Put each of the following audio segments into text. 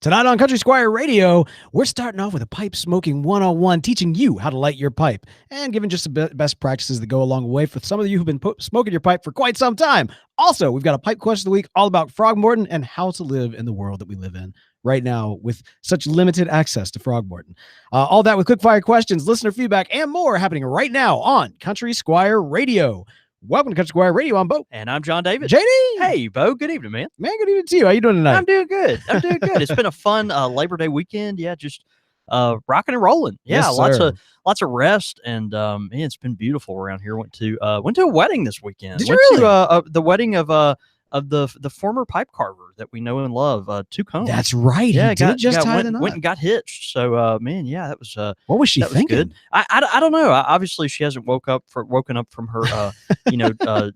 Tonight on Country Squire Radio, we're starting off with a pipe smoking 101, teaching you how to light your pipe and giving just the best practices that go along the way for some of you who've been smoking your pipe for quite some time. Also, we've got a pipe question of the week all about Frogmorton and how to live in the world that we live in right now with such limited access to Frogmorton. All that with quick-fire questions, listener feedback, and more happening right now on Country Squire Radio. Welcome to Country Squire Radio. I'm Beau. And I'm John David. JD. Hey, Beau. Good evening, man. Man, good evening to you. How you doing tonight? I'm doing good. It's been a fun Labor Day weekend. Yeah, just rocking and rolling. Yeah, Yes, lots of rest, and man, it's been beautiful around here. Went to a wedding this weekend. Did you really? To the wedding of the former pipe carver that we know and love, Two Combs. That's right. Yeah, he did just tie the knot. Went and got hitched. So man, yeah, that was what was she thinking? Good. I don't know. Obviously, she hasn't woken up from her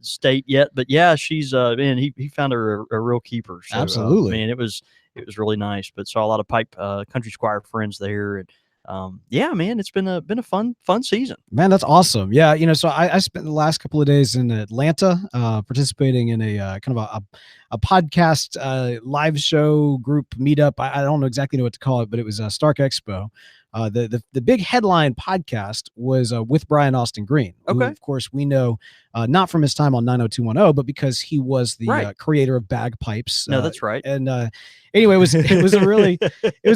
state yet. But yeah, she's man. He found her a real keeper. So, Absolutely, man. It was really nice. But saw a lot of pipe Country Squire friends there, and yeah, man, it's been a fun season. Man, that's awesome. Yeah, so I spent the last couple of days in Atlanta, participating in a kind of a podcast live show group meetup. I don't know exactly what to call it, but it was Stark Expo. The big headline podcast was with Brian Austin Green, who, of course, we know not from his time on 90210, but because he was the creator of Bagpipes. No, that's right. And anyway, it was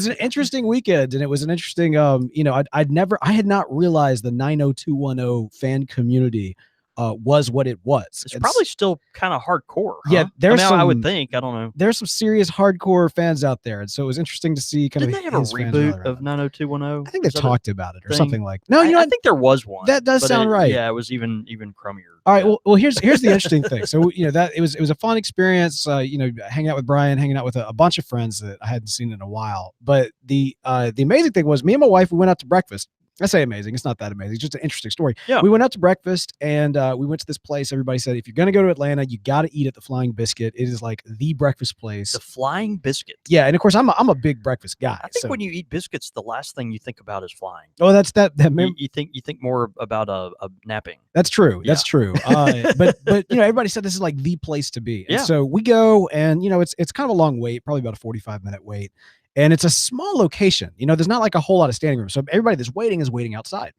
an interesting weekend, and it was an interesting I had not realized the 90210 fan community was what it was. It's probably still kind of hardcore. Huh? Yeah, I would think. I don't know. There's some serious hardcore fans out there, and so it was interesting to see. Didn't they have a reboot of 90210? I think they talked about it or something like. No, I think there was one. That does sound right. Yeah, it was even crummier. All right. Well, here's the interesting thing. So that it was a fun experience. Hanging out with Brian, hanging out with a bunch of friends that I hadn't seen in a while. But the amazing thing was, me and my wife, we went out to breakfast. I say amazing. It's not that amazing. It's just an interesting story. Yeah. We went out to breakfast, and we went to this place. Everybody said, if you're going to go to Atlanta, you got to eat at the Flying Biscuit. It is like the breakfast place. The Flying Biscuit. Yeah, and of course, I'm a big breakfast guy. I think when you eat biscuits, the last thing you think about is flying. Oh, that's that. You think more about a napping. That's true. Yeah. That's true. But everybody said this is like the place to be. And so we go, and it's kind of a long wait, probably about a 45-minute wait. And it's a small location. There's not like a whole lot of standing room. So everybody that's waiting is waiting outside.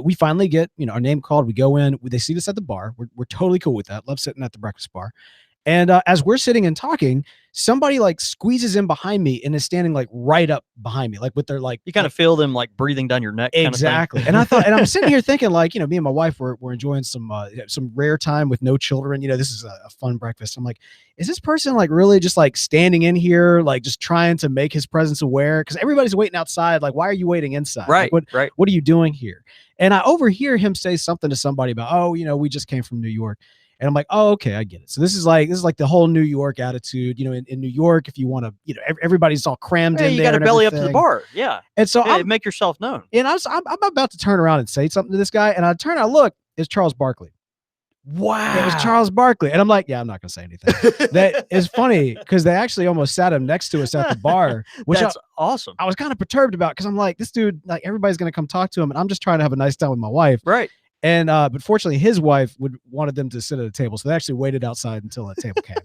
We finally get, our name called. We go in. They seat us at the bar. We're totally cool with that. Love sitting at the breakfast bar. And as we're sitting and talking, somebody like squeezes in behind me and is standing like right up behind me, like with their like. You kind of feel them like breathing down your neck. Exactly. And I thought, and I'm sitting here thinking like, me and my wife we're enjoying some rare time with no children. This is a fun breakfast. I'm like, is this person like really just like standing in here, like just trying to make his presence aware? Because everybody's waiting outside. Like, why are you waiting inside? Right. Like, what are you doing here? And I overhear him say something to somebody about, we just came from New York. And I'm like, oh, okay, I get it. So this is like the whole New York attitude. In New York, if you want to, everybody's all crammed in there. You got to belly up to the bar. Yeah. And so make yourself known. And I'm about to turn around and say something to this guy, and I look, it's Charles Barkley. Wow. It was Charles Barkley. And I'm like, yeah, I'm not going to say anything. That is funny because they actually almost sat him next to us at the bar, which that's awesome. I was kind of perturbed about because I'm like, this dude, like everybody's going to come talk to him, and I'm just trying to have a nice time with my wife. Right. And but fortunately, his wife wanted them to sit at a table, so they actually waited outside until a table came.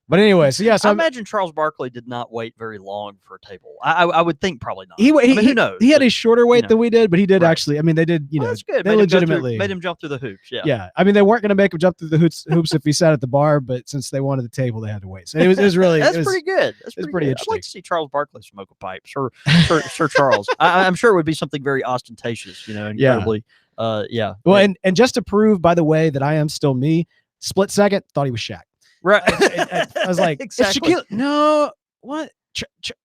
But anyway, so yeah, so I imagine Charles Barkley did not wait very long for a table. I would think probably not. Who knows? He had a shorter wait than we did, but he did actually. I mean, they did. That's good. They legitimately made him jump through the hoops. Yeah. Yeah. I mean, they weren't going to make him jump through the hoops if he sat at the bar, but since they wanted the table, they had to wait. So it was really pretty good. That's pretty interesting. I'd like to see Charles Barkley smoke a pipe. Sir Charles. I'm sure it would be something very ostentatious. Incredibly. Yeah. Well, and just to prove, by the way, that I am still me, split second, thought he was Shaq. Right. I was like, exactly. It's Shaquille. No, what?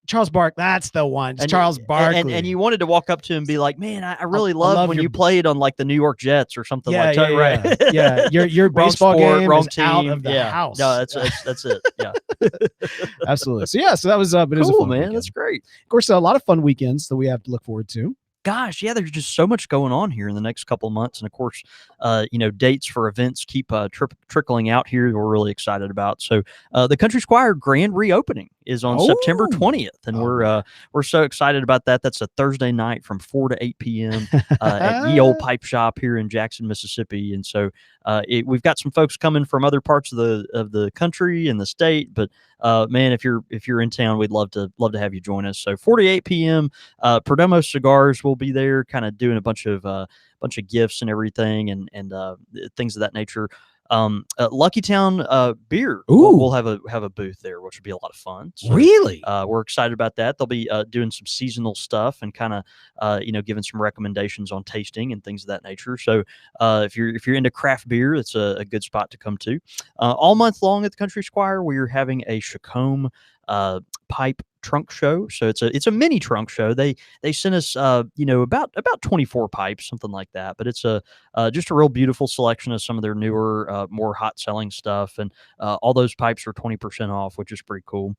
Charles Barkley. That's the one. It's Charles Barkley. And you wanted to walk up to him and be like, man, I really love when you played on like the New York Jets or something like that. Right. Yeah. Your baseball game wrong is team. out of the house. No, that's it. Yeah. Absolutely. So that was but it was a fun man. weekend. That's great. Of course, a lot of fun weekends that we have to look forward to. Gosh, yeah, there's just so much going on here in the next couple of months. And of course, dates for events keep trickling out here that we're really excited about. So the Country Squire grand reopening is on September 20th, and man. we're so excited about that. That's a Thursday night from 4 to 8 p.m. At Ye Old Pipe Shop here in Jackson, Mississippi. And so we've got some folks coming from other parts of the country and the state, but man, if you're in town, we'd love to have you join us. So 4 to 8 p.m. Perdomo Cigars will be there, kind of doing a bunch of gifts and everything, and things of that nature. Lucky Town beer we'll have a booth there, which would be a lot of fun. So, really, we're excited about that. They'll be doing some seasonal stuff and kind of giving some recommendations on tasting and things of that nature. So if you're into craft beer, it's a good spot to come to. All month long at the Country Squire, we're having a Chacombe pipe trunk show. So it's a mini trunk show. They sent us about 24 pipes, something like that, but it's just a real beautiful selection of some of their newer more hot selling stuff, and all those pipes are 20% off, which is pretty cool.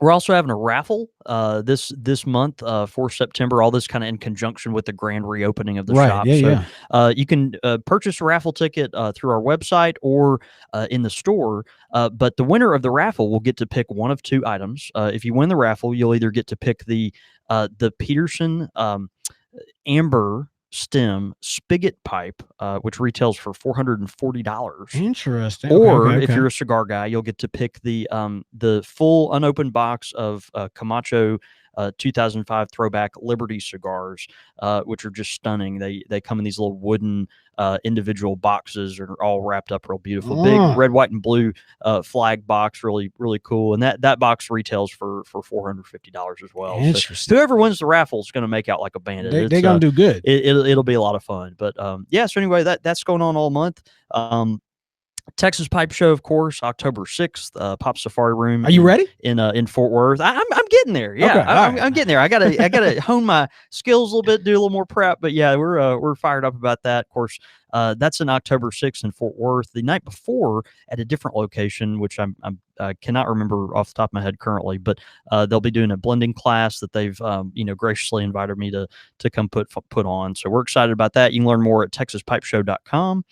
We're also having a raffle this month for September. All this kind of in conjunction with the grand reopening of the shop. You can purchase a raffle ticket through our website or in the store. But the winner of the raffle will get to pick one of two items. If you win the raffle, you'll either get to pick the Peterson Amber stem spigot pipe, which retails for $440. Interesting. Or if you're a cigar guy, you'll get to pick the full unopened box of Camacho 2005 throwback Liberty cigars, which are just stunning. They come in these little wooden individual boxes, and are all wrapped up real beautiful. Big red, white, and blue flag box, really, really cool. And that box retails for $450 as well. Interesting. So whoever wins the raffle is going to make out like a bandit. They're going to do good. It'll be a lot of fun. But yeah, so anyway, that's going on all month. Texas Pipe Show, of course, October 6th, Pop Safari Room. Are you ready? In Fort Worth. I'm getting there. Yeah, okay, I'm getting there. I gotta hone my skills a little bit, do a little more prep. But yeah, we're fired up about that. Of course, that's in October 6th in Fort Worth. The night before at a different location, which I cannot remember off the top of my head currently, but they'll be doing a blending class that they've graciously invited me to come put on. So we're excited about that. You can learn more at texaspipeshow.com.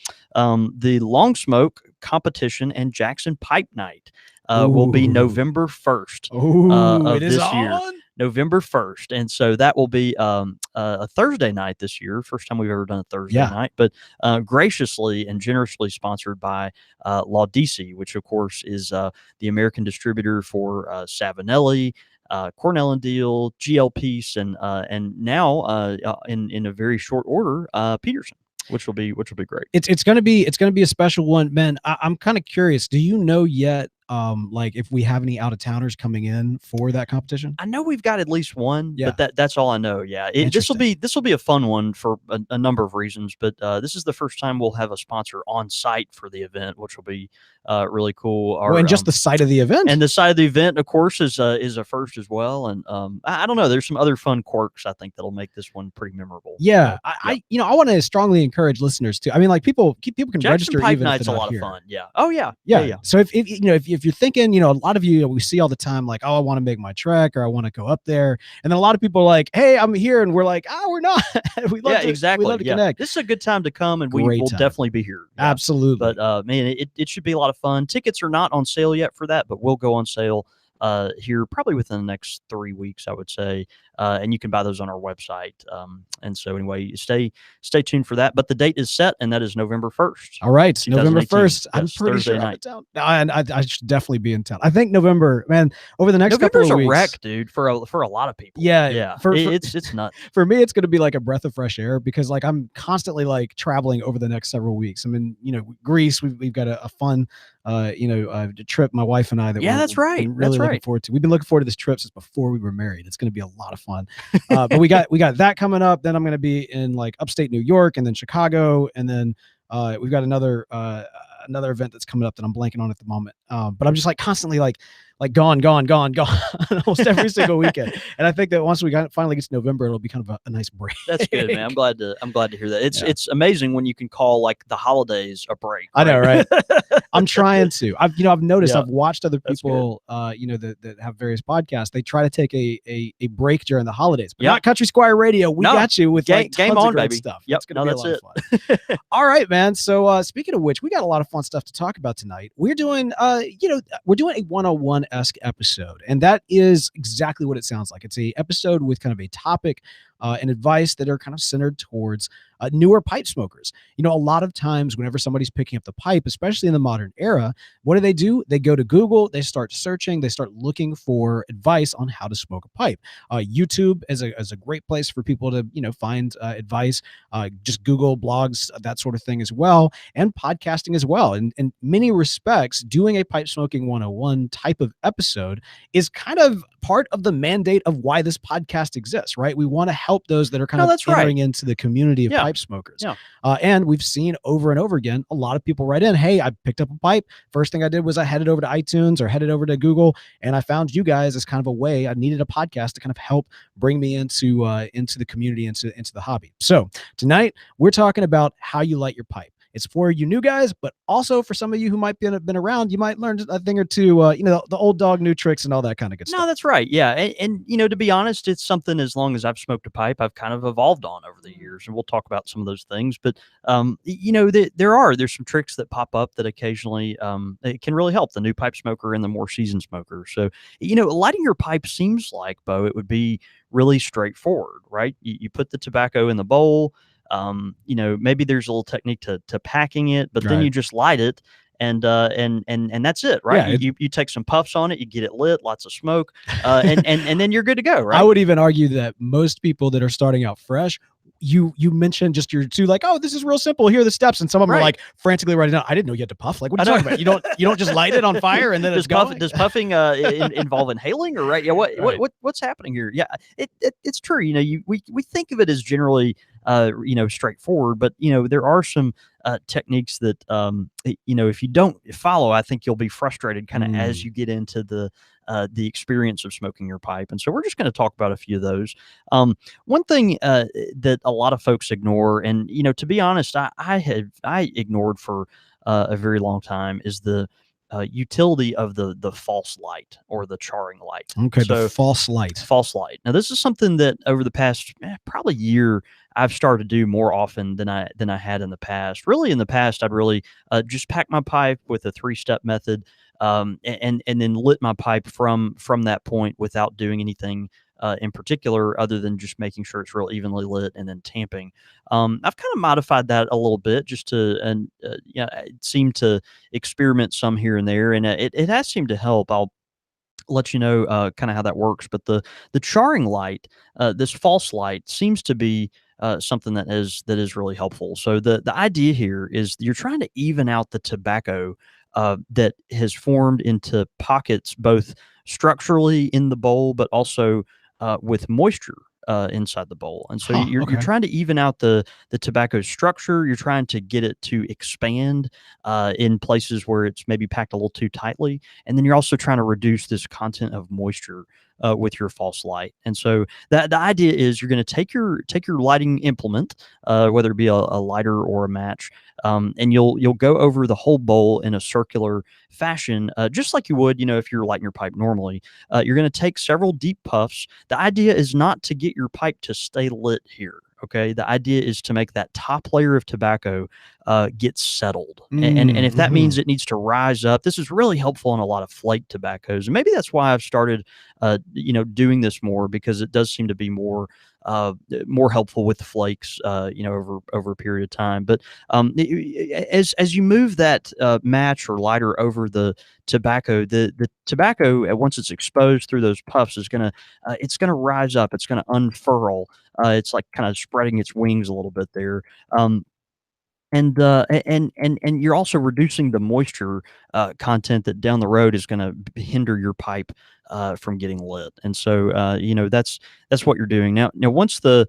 The Long Smoke competition and Jackson Pipe Night will be November 1st of this year. November 1st. And so that will be a Thursday night this year. First time we've ever done a Thursday night, but graciously and generously sponsored by Laudisi, which of course is the American distributor for Savinelli, Cornell and Deal, GL Peace, and now in a very short order, Peterson. Which will be great. It's gonna be a special one, man. I'm kind of curious. Do you know yet, like if we have any out of towners coming in for that competition? I know we've got at least one, but that's all I know. Yeah, this will be a fun one for a number of reasons. But this is the first time we'll have a sponsor on site for the event, which will be really cool. And just the site of the event, and the site of the event, of course, is a first as well. And I don't know. There's some other fun quirks I think that'll make this one pretty memorable. Yeah, I want to strongly encourage listeners to. I mean, like people can Jackson register. Pipe even Night's if they're a not lot here. of fun. Yeah. Oh yeah. Yeah. So if you're thinking, a lot of you we see all the time, like, oh, I want to make my trek, or I want to go up there, and then a lot of people are like, hey, I'm here, and we're like, oh, we're not. we love to connect. This is a good time to come, and we will definitely be here. Yeah. Absolutely. But man, it should be a lot of fun. Tickets are not on sale yet for that, but will go on sale here probably within the next 3 weeks, I would say. And you can buy those on our website. And so anyway, stay tuned for that. But the date is set, and that is November 1st. All right, November 1st. I'm pretty Thursday sure I'm in night. town. No, and I should definitely be in town. I think November, man, over the next couple of weeks. November's a wreck, dude, for a lot of people. Yeah. It's nuts. For me, it's going to be like a breath of fresh air, because like I'm constantly like traveling over the next several weeks. I mean, Greece, we've got a fun trip, my wife and I. That's right. Really looking forward to. We've been looking forward to this trip since before we were married. It's going to be a lot of fun. But we got that coming up. Then I'm going to be in like upstate New York, and then Chicago, and then we've got another event that's coming up that I'm blanking on at the moment. But I'm just like constantly like gone almost every single weekend. And I think that once we finally get to November, it'll be kind of a nice break. That's good, man. I'm glad to hear that. It's amazing when you can call like the holidays a break. Right? I know, right? I'm trying to. I've noticed. I've watched other people, that have various podcasts. They try to take a break during the holidays, but not Country Squire Radio. We got you with game on, great baby. stuff. Yep. It's gonna be a lot of fun. All right, man. So speaking of which, we got a lot of fun stuff to talk about tonight. We're doing we're doing a 101 1-esque episode. And that is exactly what it sounds like. It's a episode with kind of a topic and advice that are kind of centered towards newer pipe smokers. You know, a lot of times whenever somebody's picking up the pipe, especially in the modern era, what do? They go to Google, they start searching, they start looking for advice on how to smoke a pipe. YouTube is a great place for people to, you know, find advice. Just Google blogs, that sort of thing as well, and podcasting as well. And in many respects, doing a pipe smoking 101 type of episode is kind of part of the mandate of why this podcast exists, right? We want to help those that are kind of entering into the community of pipe smokers. And we've seen over and over again, a lot of people write in, hey, I picked up a pipe. First thing I did was I headed over to iTunes or headed over to Google, and I found you guys as kind of a way. I needed a podcast to kind of help bring me into the community, into the hobby. So tonight we're talking about how you light your pipe. It's for you new guys, but also for some of you who might been around, you might learn a thing or two, you know, the old dog, new tricks and all that kind of good stuff. No, that's right. Yeah. And, you know, to be honest, it's something, as long as I've smoked a pipe, I've kind of evolved on over the years, and we'll talk about some of those things. But, you know, there's some tricks that pop up that occasionally it can really help the new pipe smoker and the more seasoned smoker. So, you know, lighting your pipe seems like, Beau, it would be really straightforward, right? You put the tobacco in the bowl. You know, maybe there's a little technique to packing it, but then you just light it, and that's it, right? Yeah, you take some puffs on it, you get it lit, lots of smoke, and then you're good to go, right? I would even argue that most people that are starting out fresh, you mentioned just your two, like, oh, this is real simple, here are the steps, and some of them are like frantically writing down, I didn't know you had to puff. Like, what are you talking about? You don't just light it on fire and then it's going? Does puffing involve inhaling, or right? Yeah, what's happening here? Yeah, it's true. You know, we think of it as generally you know, straightforward, but you know, there are some techniques that you know, if you don't follow, I think you'll be frustrated kind of as you get into the experience of smoking your pipe. And so we're just going to talk about a few of those. One thing that a lot of folks ignore, and you know, to be honest, I ignored for a very long time, is the utility of the false light or the charring light. Okay, so, the false light. False light. Now, this is something that over the past probably year I've started to do more often than I had in the past. Really, in the past, I'd really just pack my pipe with a 3-step method, and then lit my pipe from that point without doing anything in particular, other than just making sure it's real evenly lit and then tamping. I've kind of modified that a little bit just to, and you know, it seemed to experiment some here and there, and it has seemed to help. I'll let you know kind of how that works. But the charring light, this false light, seems to be something that is really helpful. So the idea here is you're trying to even out the tobacco that has formed into pockets, both structurally in the bowl, but also with moisture inside the bowl. And so you're trying to even out the tobacco structure. You're trying to get it to expand in places where it's maybe packed a little too tightly. And then you're also trying to reduce this content of moisture with your false light. And so the idea is you're going to take your lighting implement, whether it be a lighter or a match, and you'll go over the whole bowl in a circular fashion, just like you would, you know, if you're lighting your pipe normally. You're going to take several deep puffs. The idea is not to get your pipe to stay lit here. Okay, the idea is to make that top layer of tobacco get settled, and if that means it needs to rise up, this is really helpful in a lot of flake tobaccos, and maybe that's why I've started, you know, doing this more, because it does seem to be more helpful with the flakes, you know, over a period of time. But as you move that match or lighter over the tobacco, the tobacco, once it's exposed through those puffs, is gonna rise up. It's gonna unfurl. It's like kind of spreading its wings a little bit there. And you're also reducing the moisture content that down the road is going to hinder your pipe from getting lit. And so you know, that's what you're doing now. Once the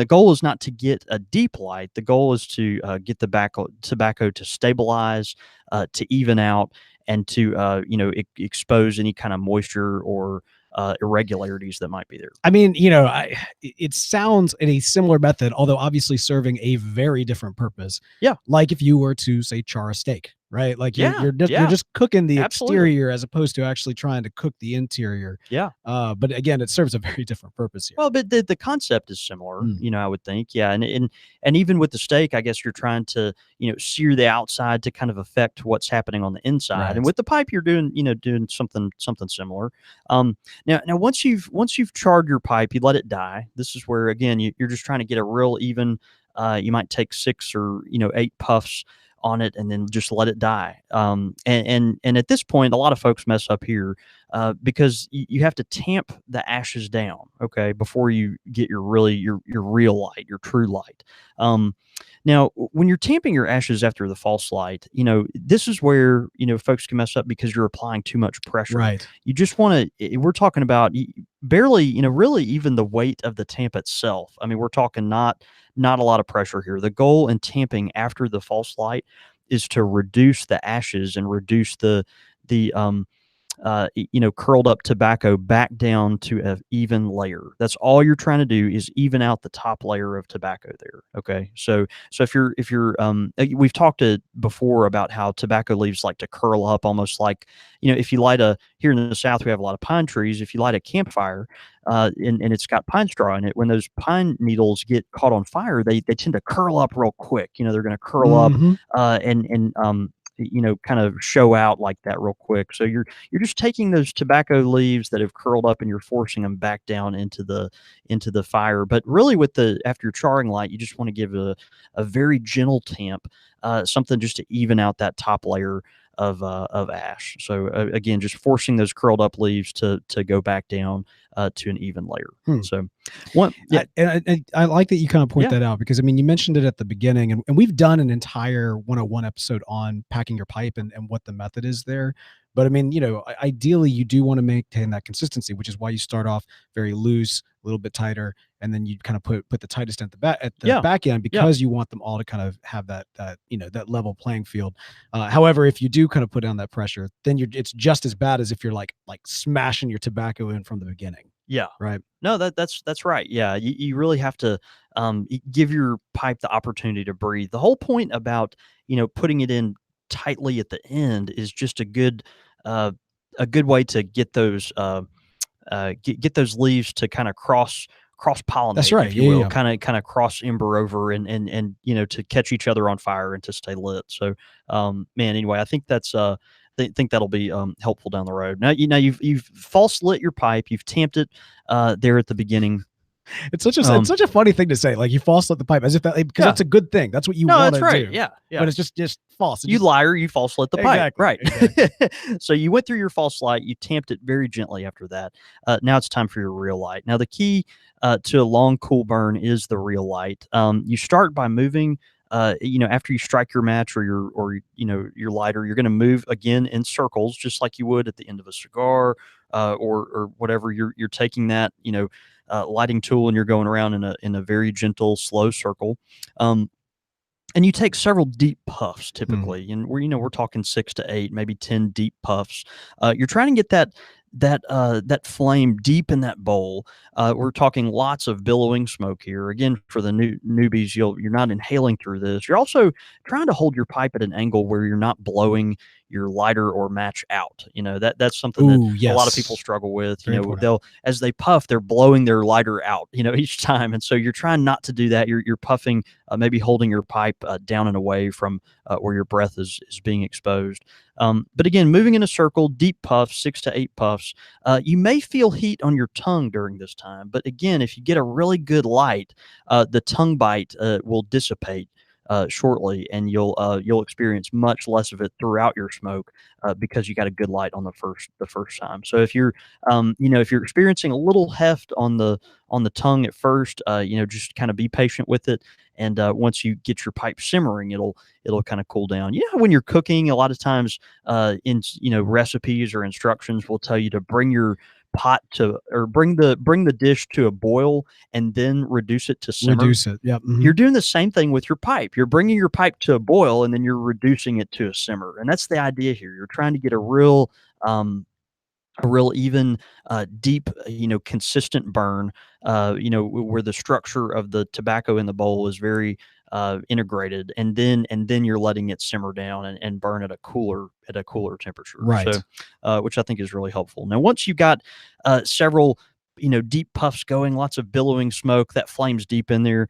goal is not to get a deep light. The goal is to get the tobacco to stabilize, to even out, and to you know, expose any kind of moisture or irregularities that might be there. I mean, you know, it sounds in a similar method, although obviously serving a very different purpose. Yeah. Like if you were to, say, char a steak, right? Like Yeah, you're yeah, just cooking the absolutely. exterior as opposed to actually trying to cook the interior. Yeah. But again, it serves a very different purpose here. Well, but the concept is similar, Mm, I would think. Yeah, and even with the steak, I guess you're trying to, sear the outside to kind of affect what's happening on the inside. And right. with the pipe, you're doing something similar. Now once you've charred your pipe, you let it die. This is where again you're just trying to get a real even. You might take 6 or 8 puffs on it and then just let it die. And at this point, a lot of folks mess up here because you have to tamp the ashes down, okay, before you get your real light, your true light. Um, Now, when you're tamping your ashes after the false light, this is where folks can mess up because you're applying too much pressure. Right. You just want to. We're talking about barely, really even the weight of the tamp itself. I mean, we're talking not a lot of pressure here. The goal in tamping after the false light is to reduce the ashes and reduce the curled up tobacco back down to an even layer. That's all you're trying to do is even out the top layer of tobacco there. Okay. So we've talked before about how tobacco leaves like to curl up almost like, if you light here in the South, we have a lot of pine trees. If you light a campfire, and it's got pine straw in it, when those pine needles get caught on fire, they tend to curl up real quick. They're going to curl up, Hmm. and kind of show out like that real quick. So you're just taking those tobacco leaves that have curled up and you're forcing them back down into the fire. But really, after your charring light, you just want to give a very gentle tamp, something just to even out that top layer of ash. So again, just forcing those curled up leaves to go back down to an even layer. Hmm. So one, yeah, I like that you kind of point yeah, that out because I mean you mentioned it at the beginning and we've done an entire 101 episode on packing your pipe and what the method is there. But I mean, ideally you do want to maintain that consistency, which is why you start off very loose, a little bit tighter, and then you kind of put the tightest at the yeah, back end yeah. because you want them all to kind of have that level playing field. However, if you do kind of put down that pressure, then it's just as bad as if you're like smashing your tobacco in from the beginning, Yeah. right? No, that's right. Yeah, you really have to give your pipe the opportunity to breathe. The whole point about putting it in tightly at the end is just uh, a good way to get those leaves to kind of cross That's pollinate, right. if you Yeah, will, yeah. kind of cross ember over and to catch each other on fire and to stay lit. So, man, anyway, I think think that'll be helpful down the road. Now you've false lit your pipe, you've tamped it there at the beginning. It's such a funny thing to say. Like you false lit the pipe as if that because Yeah, that's a good thing. That's what you no, want that's to right. do. Yeah, But yeah. it's just false. It You just liar, you false lit the pipe. exactly, Right. exactly. So you went through your false light, you tamped it very gently after that. Now it's time for your real light. Now, the key to a long, cool burn is the real light. You start by moving. After you strike your match or your lighter, you're going to move again in circles, just like you would at the end of a cigar, or whatever. You're taking that lighting tool and you're going around in a very gentle, slow circle. And you take several deep puffs Hmm. typically, and we're talking 6 to 8, maybe 10 deep puffs. You're trying to get that flame deep in that bowl. We're talking lots of billowing smoke here. Again, for the newbies, you're not inhaling through this. You're also trying to hold your pipe at an angle where you're not blowing your lighter or match out. That's something that Ooh, a lot of people yes. struggle with. Very important. They'll as they puff, they're blowing their lighter out. Each time, and so you're trying not to do that. You're puffing, maybe holding your pipe down and away from where your breath is being exposed. But again, moving in a circle, deep puffs, 6 to 8 puffs. You may feel heat on your tongue during this time, but again, if you get a really good light, the tongue bite will dissipate shortly, and you'll experience much less of it throughout your smoke because you got a good light on the first time. So if you're experiencing a little heft on the tongue at first, just kind of be patient with it, and once you get your pipe simmering, it'll kind of cool down. When you're cooking, a lot of times in recipes or instructions will tell you to bring your pot to or bring the dish to a boil and then reduce it to simmer. Reduce it. Yep. You're doing the same thing with your pipe. You're bringing your pipe to a boil and then you're reducing it to a simmer. And that's the idea here. You're trying to get a real a real even, deep, consistent burn, where the structure of the tobacco in the bowl is very integrated, and then you're letting it simmer down and burn at a cooler temperature. Right. So, which I think is really helpful. Now, once you got several deep puffs going, lots of billowing smoke, that flame's deep in there.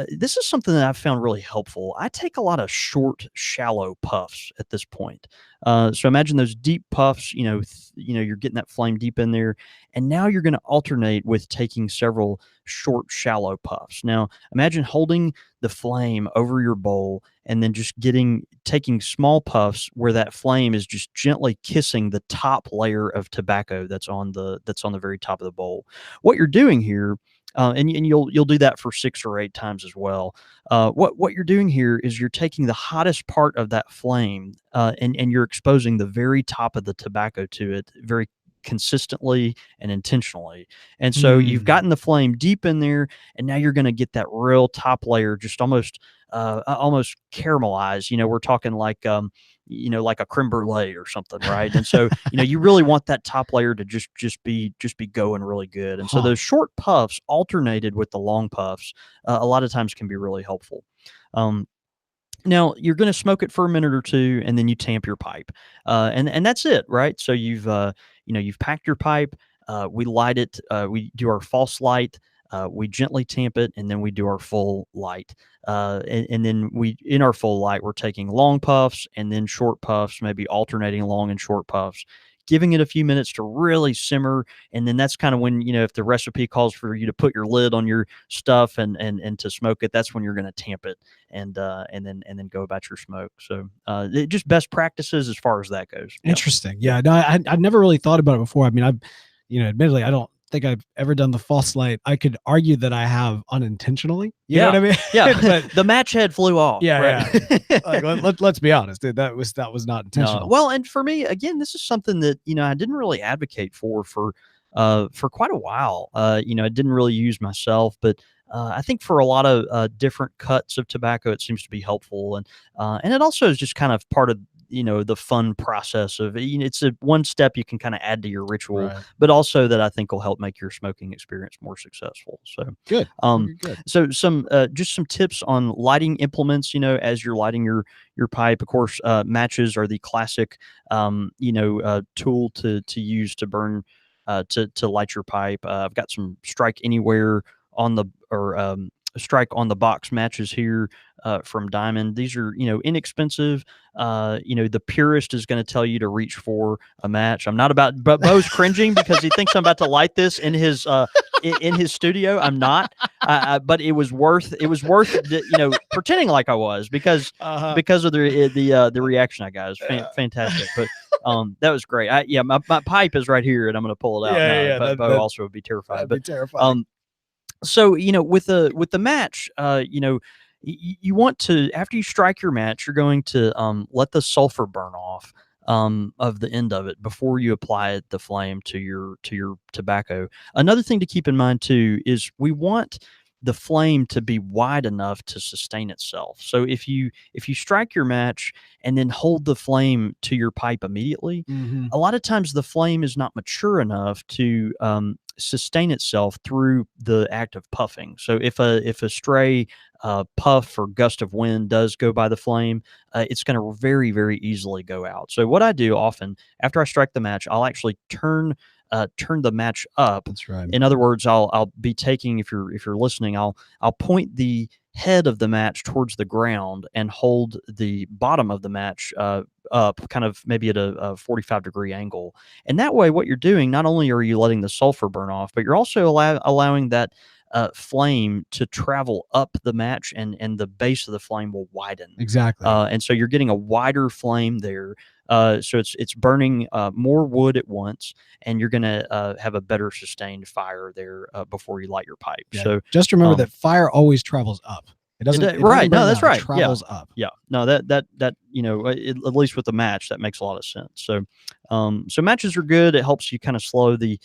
This is something that I've found really helpful. I take a lot of short, shallow puffs at this point. So imagine those deep puffs. You're getting that flame deep in there, and now you're going to alternate with taking several short, shallow puffs. Now, imagine holding the flame over your bowl and then just taking small puffs where that flame is just gently kissing the top layer of tobacco that's on the very top of the bowl. What you're doing here, and you'll do that for 6 or 8 times as well. What you're doing here is you're taking the hottest part of that flame, and you're exposing the very top of the tobacco to it very consistently and intentionally. And so you've Mm. gotten the flame deep in there, and now you're going to get that real top layer just almost caramelized. We're talking like a creme brulee or something, right? And so you really want that top layer to just be going really good. And so Huh. those short puffs alternated with the long puffs a lot of times can be really helpful. Um, Now you're going to smoke it for a minute or two, and then you tamp your pipe, and that's it, right? So you've packed your pipe. We light it. We do our false light. We gently tamp it, and then we do our full light. And then in our full light, we're taking long puffs and then short puffs, maybe alternating long and short puffs, giving it a few minutes to really simmer. And then that's kind of when, if the recipe calls for you to put your lid on your stuff and to smoke it, that's when you're going to tamp it and then go about your smoke. So just best practices as far as that goes. Yep. Interesting. Yeah. No, I never really thought about it before. I mean, admittedly, I don't think I've ever done the false light. I could argue that I have unintentionally. You know what I mean? Yeah. But The match head flew off. yeah, right? yeah. Like, let's be honest, dude. That was not intentional. No. Well, and for me, again, this is something that I didn't really advocate for quite a while. I didn't really use myself, but I think for a lot of different cuts of tobacco, it seems to be helpful, and it also is just kind of part of the fun process of it's a one step you can kind of add to your ritual, Right. but also that I think will help make your smoking experience more successful. So Good. Good. so some just some tips on lighting implements. As you're lighting your pipe, of course, matches are the classic tool to use to burn to light your pipe. I've got some Strike Anywhere on the or Strike on the box matches here from Diamond. These are inexpensive. The purist is going to tell you to reach for a match. I'm not about, but Beau's cringing because he thinks I'm about to light this in his studio. I'm not, but it was worth pretending like I was because of the reaction I got. It was fantastic, but. That was great. My pipe is right here, and I'm going to pull it out. Yeah. But Beau also would be terrified. That'd be terrifying. So with the match, you want to, after you strike your match, you're going to let the sulfur burn off of the end of it before you apply the flame to your tobacco. Another thing to keep in mind too is we want the flame to be wide enough to sustain itself. So if you strike your match and then hold the flame to your pipe immediately, Mhm. a lot of times the flame is not mature enough to sustain itself through the act of puffing. So if a stray puff or gust of wind does go by the flame, it's going to very, very easily go out. So what I do often after I strike the match, I'll actually turn the match up. That's right. In other words, I'll be taking, if you're listening, I'll point the head of the match towards the ground and hold the bottom of the match up, kind of maybe at a 45-degree angle. And that way, what you're doing, not only are you letting the sulfur burn off, but you're also allowing that flame to travel up the match, and the base of the flame will widen. Exactly. And so you're getting a wider flame there. So it's burning more wood at once, and you're going to have a better sustained fire there before you light your pipe. Yeah. So just remember that fire always travels up. It doesn't. Right. No, that's down, right. It travels up. Yeah. No, that at least with the match, that makes a lot of sense. So, so matches are good. It helps you kind of slow the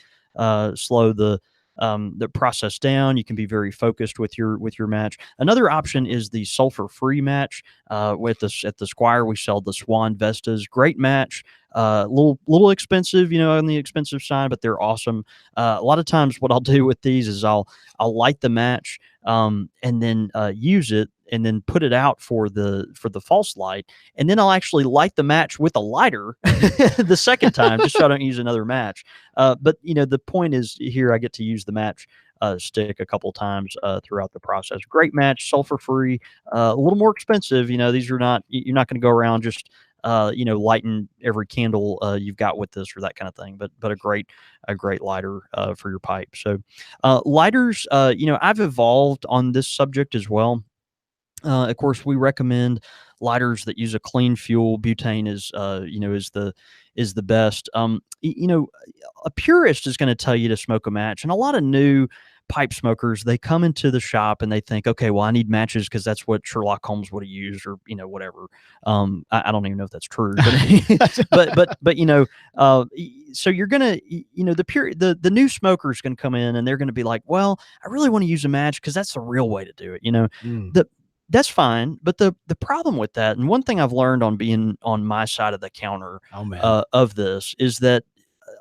the process down. You can be very focused with your match. Another option is the sulfur free match. With this at the Squire, we sell the Swan Vestas. Great match. Little expensive, on the expensive side, but they're awesome. A lot of times, what I'll do with these is I'll light the match, and then use it, and then put it out for the false light, and then I'll actually light the match with a lighter the second time, just so I don't use another match. But the point is here, I get to use the match stick a couple times throughout the process. Great match, sulfur free, a little more expensive. These are not, you're not going to go around just lighting every candle you've got with this or that kind of thing, but a great lighter for your pipe. So lighters, I've evolved on this subject as well. Of course, we recommend lighters that use a clean fuel. Butane is the best. A purist is going to tell you to smoke a match, and a lot of new pipe smokers, they come into the shop and they think, okay, well, I need matches because that's what Sherlock Holmes would have used, or whatever. I don't even know if that's true, but so you're gonna, the new smoker is gonna come in and they're gonna be like, well, I really want to use a match because that's the real way to do it. That's fine, but the problem with that, and one thing I've learned on being on my side of the counter of this, is that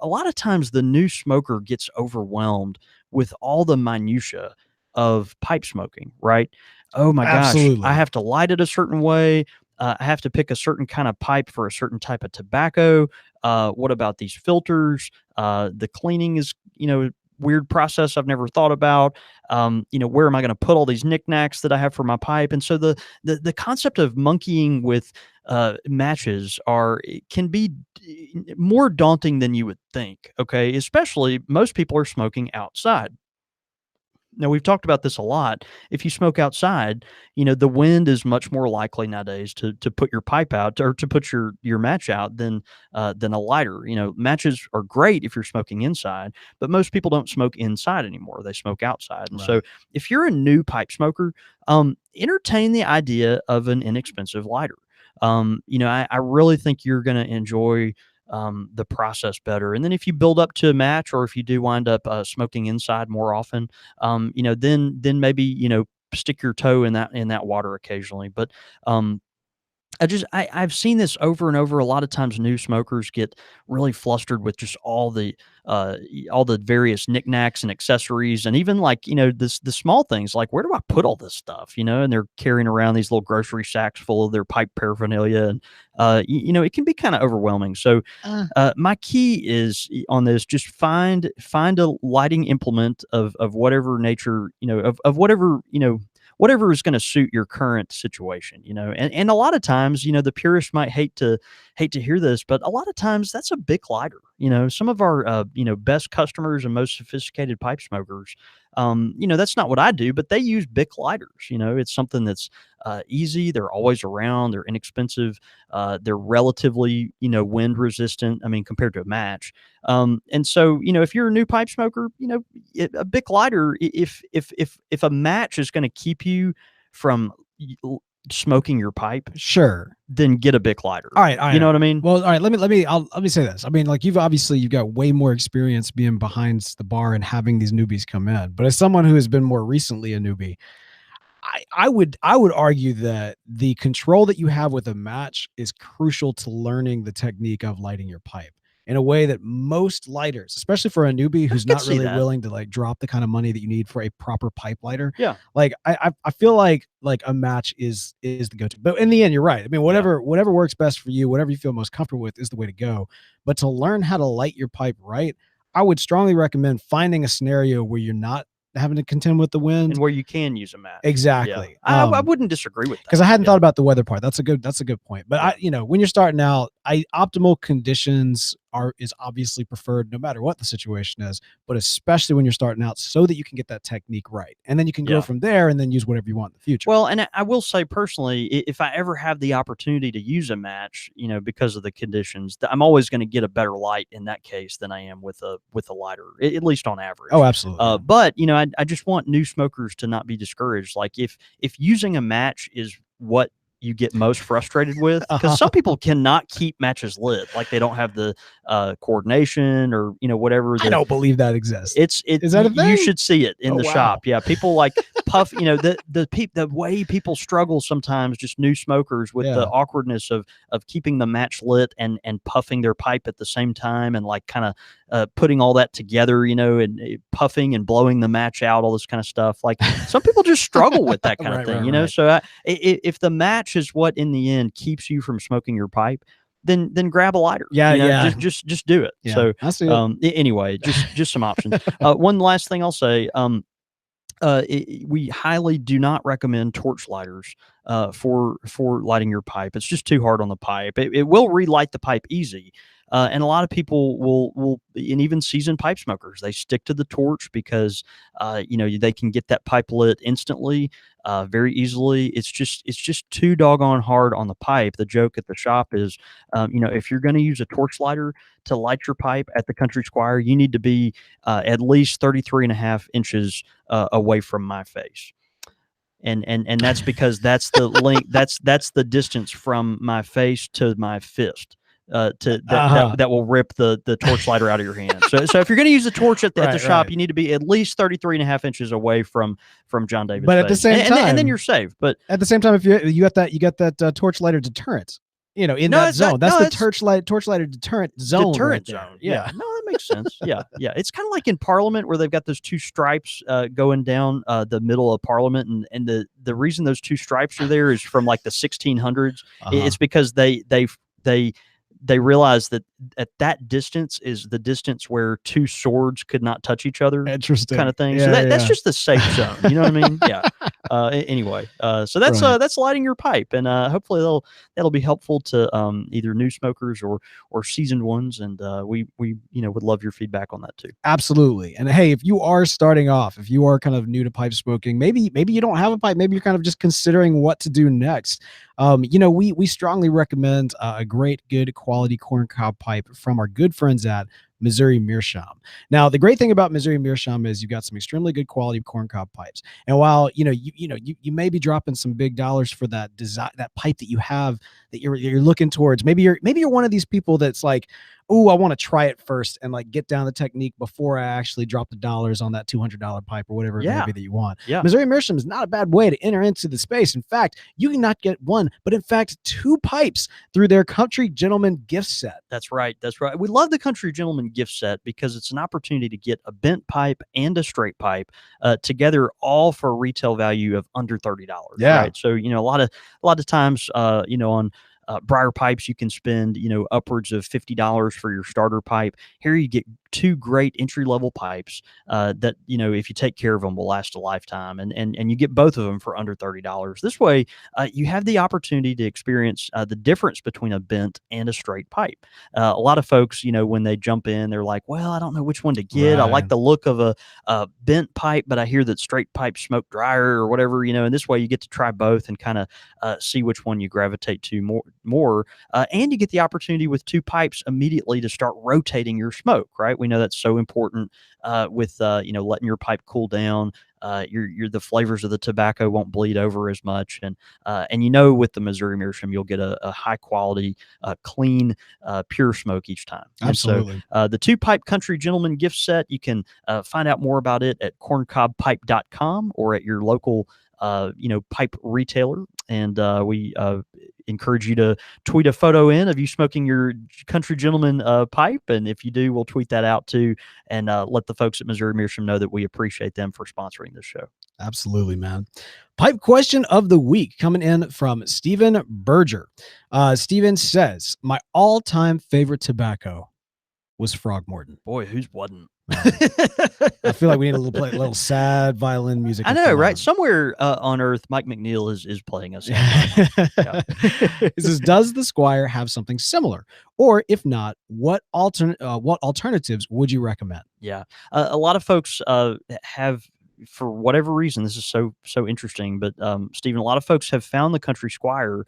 a lot of times the new smoker gets overwhelmed with all the minutia of pipe smoking, right? Oh my gosh, I have to light it a certain way. I have to pick a certain kind of pipe for a certain type of tobacco. What about these filters? The cleaning is, weird process I've never thought about. Where am I going to put all these knickknacks that I have for my pipe? And so the concept of monkeying with matches can be more daunting than you would think. Okay, especially most people are smoking outside. Now, we've talked about this a lot. If you smoke outside, the wind is much more likely nowadays to put your pipe out, or to put your match out, than a lighter. Matches are great if you're smoking inside, but most people don't smoke inside anymore. They smoke outside. And so if you're a new pipe smoker, entertain the idea of an inexpensive lighter. I really think you're going to enjoy the process better. And then if you build up to a match, or if you do wind up smoking inside more often, then maybe, stick your toe in that water occasionally. But I've seen this over and over. A lot of times new smokers get really flustered with just all the various knickknacks and accessories, and even like, the small things like, where do I put all this stuff, and they're carrying around these little grocery sacks full of their pipe paraphernalia, and it can be kind of overwhelming. So my key is on this: just find a lighting implement of whatever nature, of whatever, whatever is going to suit your current situation, and a lot of times, the purist might hate to hear this, but a lot of times that's a Bic lighter. Some of our, best customers and most sophisticated pipe smokers, that's not what I do, but they use Bic lighters. It's something that's easy. They're always around. They're inexpensive. They're relatively, wind resistant. I mean, compared to a match. And so, if you're a new pipe smoker, a Bic lighter, if a match is going to keep you from smoking your pipe, sure, then get a Bic lighter. All right, you know what I mean? Well, all right, let me say this. I mean, like, you've got way more experience being behind the bar and having these newbies come in. But as someone who has been more recently a newbie, I would argue that the control that you have with a match is crucial to learning the technique of lighting your pipe in a way that most lighters, especially for a newbie who's not really willing to like drop the kind of money that you need for a proper pipe lighter. Yeah. Like I feel like a match is the go-to. But in the end, you're right. I mean, whatever works best for you, whatever you feel most comfortable with is the way to go. But to learn how to light your pipe right, I would strongly recommend finding a scenario where you're not having to contend with the wind, and where you can use a match. Exactly. Yeah. I wouldn't disagree with that, because I hadn't thought about the weather part. That's a good point. But when you're starting out, optimal conditions is obviously preferred no matter what the situation is, but especially when you're starting out, so that you can get that technique right, and then you can go from there and then use whatever you want in the future. Well, and I will say personally, if I ever have the opportunity to use a match, because of the conditions, I'm always going to get a better light in that case than I am with a lighter, at least on average. Oh, absolutely. But I just want new smokers to not be discouraged. Like, if using a match is what you get most frustrated with, because some people cannot keep matches lit, like they don't have the coordination or whatever. I don't believe that exists. Is that a you thing? should see it in the wow. shop. Yeah, people like puff. The way people struggle sometimes, just new smokers, with the awkwardness of keeping the match lit and puffing their pipe at the same time, and like kind of putting all that together, and puffing and blowing the match out, all this kind of stuff. Like some people just struggle with that kind of thing, right. So if the match is what in the end keeps you from smoking your pipe, then grab a lighter. Just do it. Yeah, So I see it. Anyway, just some options. One last thing I'll say. We highly do not recommend torch lighters for lighting your pipe. It's just too hard on the pipe. It will relight the pipe easy. And a lot of people will, and even seasoned pipe smokers, they stick to the torch because, they can get that pipe lit instantly, very easily. It's just too doggone hard on the pipe. The joke at the shop is, if you're going to use a torch lighter to light your pipe at the Country Squire, you need to be at least 33.5 inches away from my face. And that's because that's the length, that's the distance from my face to my fist. That will rip the torch lighter out of your hand. So if you're going to use the torch at the shop, you need to be at least 33.5 inches away from John David's But face. at the same time, and then you're safe. But at the same time, if you got that torch lighter deterrent, that zone. That's the torch lighter deterrent zone. Zone. Yeah. No, that makes sense. Yeah. It's kind of like in Parliament, where they've got those two stripes going down the middle of Parliament, and the reason those two stripes are there is from like the 1600s. It's because they realized that at that distance is the distance where two swords could not touch each other. Interesting. Kind of thing. So that's just the safe zone. You know what I mean? Yeah. Anyway, so that's lighting your pipe, and hopefully that'll be helpful to either new smokers or seasoned ones, and we would love your feedback on that too. Absolutely. And hey, if you are starting off, if you are kind of new to pipe smoking, maybe you don't have a pipe, maybe you're kind of just considering what to do next. We strongly recommend a great, good quality corncob pipe from our good friends at Missouri Meerschaum. Now, the great thing about Missouri Meerschaum is you've got some extremely good quality corncob pipes. And while you may be dropping some big dollars for that pipe that you have that you're looking towards, maybe you're one of these people that's like, oh, I want to try it first and like get down the technique before I actually drop the dollars on that $200 pipe or whatever it may be that you want. Yeah. Missouri Meerschaum is not a bad way to enter into the space. In fact, you can not get one, but in fact, two pipes through their Country Gentleman gift set. That's right. We love the Country Gentleman gift set because it's an opportunity to get a bent pipe and a straight pipe together, all for a retail value of under $30. Yeah. Right. So, a lot of times, on briar pipes, you can spend, upwards of $50 for your starter pipe. Here you get two great entry-level pipes that, if you take care of them, will last a lifetime. And you get both of them for under $30. This way, you have the opportunity to experience the difference between a bent and a straight pipe. A lot of folks, when they jump in, they're like, well, I don't know which one to get. Right. I like the look of a bent pipe, but I hear that straight pipes smoke drier or whatever, and this way you get to try both and kind of see which one you gravitate to more. And you get the opportunity with two pipes immediately to start rotating your smoke, right? We know that's so important with letting your pipe cool down. The flavors of the tobacco won't bleed over as much, and with the Missouri Meerschaum, you'll get a high quality, clean, pure smoke each time. Absolutely. And so, the two pipe Country Gentleman gift set, you can find out more about it at corncobpipe.com or at your local pipe retailer. And we encourage you to tweet a photo of you smoking your Country Gentleman pipe. And if you do, we'll tweet that out too, and let the folks at Missouri Meerschaum know that we appreciate them for sponsoring this show. Absolutely, man. Pipe question of the week coming in from Stephen Berger. Stephen says, my all-time favorite tobacco was Frogmorton. Boy, who's wasn't? I feel like we need a little sad violin music. I know, right? Somewhere on Earth, Mike McNeil is playing us. It says, does the Squire have something similar? Or if not, what alternatives would you recommend? Yeah, a lot of folks have, for whatever reason, this is so interesting, but Stephen, a lot of folks have found the Country Squire,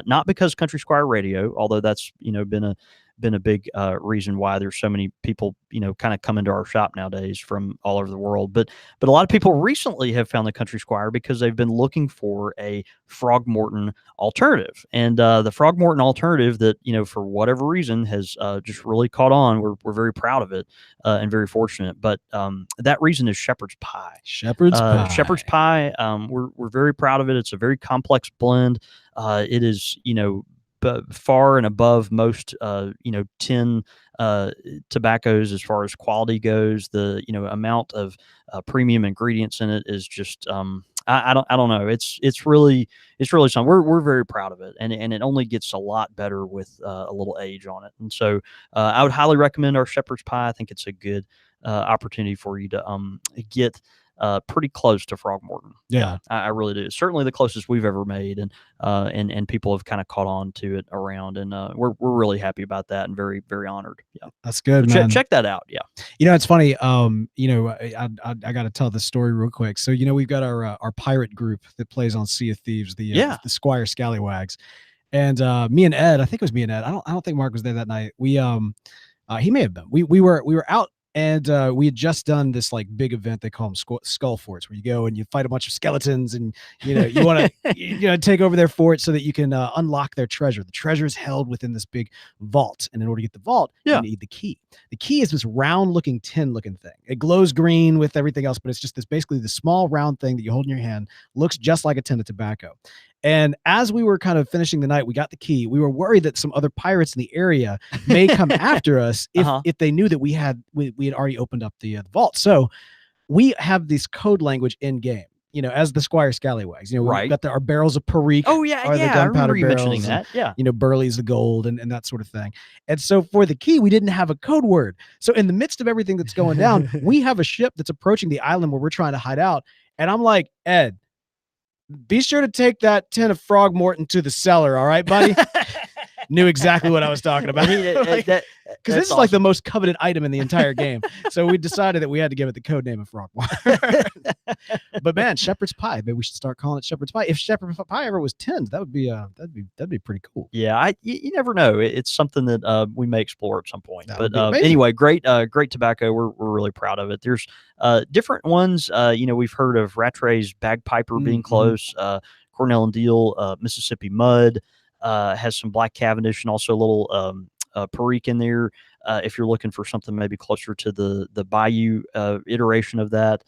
not because Country Squire radio, although that's been been a big reason why there's so many people, kind of come into our shop nowadays from all over the world. But a lot of people recently have found the Country Squire because they've been looking for a Frogmorton alternative, and the Frogmorton alternative that for whatever reason has just really caught on. We're very proud of it and very fortunate. But that reason is shepherd's pie. Shepherd's pie. Shepherd's pie. We're very proud of it. It's a very complex blend. It is far and above most tin tobaccos as far as quality goes. The amount of premium ingredients in it is just I don't know. It's really something. We're very proud of it, and it only gets a lot better with a little age on it. And so I would highly recommend our shepherd's pie. I think it's a good opportunity for you to get pretty close to Frogmorton. Yeah, I really do. Certainly the closest we've ever made, and people have kind of caught on to it around, and we're really happy about that and very, very honored. Yeah, that's good, so man. Check that out. Yeah, it's funny. I got to tell this story real quick. So we've got our pirate group that plays on Sea of Thieves, the Squire Scallywags, and me and Ed. I think it was me and Ed. I don't think Mark was there that night. We he may have been. We were out. And we had just done this like big event they call them skull forts, where you go and you fight a bunch of skeletons, and you want to take over their fort so that you can unlock their treasure. The treasure is held within this big vault, and in order to get the vault, you need the key. The key is this round-looking tin-looking thing. It glows green with everything else, but it's just basically the small round thing that you hold in your hand. Looks just like a tin of tobacco. And as we were kind of finishing the night, we got the key. We were worried that some other pirates in the area may come after us if they knew that we had already opened up the vault. So we have this code language in game, as the Squire Scallywags. We've got our barrels of Perique. Oh yeah, the gunpowder barrels, mentioning that. Yeah, Burley's the gold and that sort of thing. And so for the key, we didn't have a code word. So in the midst of everything that's going down, we have a ship that's approaching the island where we're trying to hide out. And I'm like, Ed, be sure to take that tin of Frogmorton to the cellar, all right, buddy? Knew exactly what I was talking about. Because this is like the most coveted item in the entire game. So we decided that we had to give it the code name of Frogmorton. But man, shepherd's pie. Maybe we should start calling it shepherd's pie. If shepherd's pie ever was tinned, that'd be pretty cool. Yeah, you never know. It's something that we may explore at some point. But anyway, great tobacco. We're really proud of it. There's different ones. We've heheard of Rattray's Bagpiper being close. Cornell and Deal, Mississippi Mud. Has some Black Cavendish and also a little Perique in there. If you're looking for something maybe closer to the Bayou iteration of that.